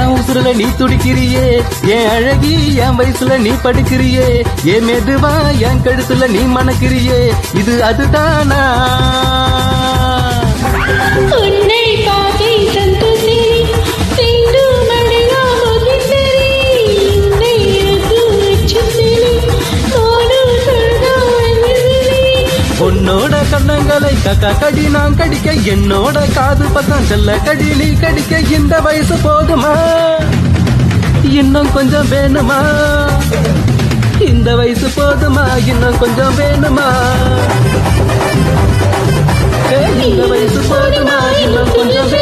என் உசுருல நீ துடிக்கிறியே, என் அழகி என் வயசுல நீ படிக்கிறியே, என் மெதுவா என் கழுத்துல நீ மணக்கிறியே, இது அதுதானா? உன்னை பாதை சந்தோஷி சிந்து மழையா முதிசரி உன்னை ரகுவச்சரி ஓடு சொல்றானி உன்னோட கண்ணங்களை கக்கா கடி நான் கடிக்க, என்னோட காது பக்கம் செல்ல கடி நீ கடிக்க, இந்த வயசு போதுமா? இன்னும் கொஞ்சம் வேணுமா? இந்த வயசு போதுமா? இன்னும் கொஞ்சம் வேணுமா? இந்த வயசு போதுமா? இன்னும் கொஞ்சம் வேணுமா?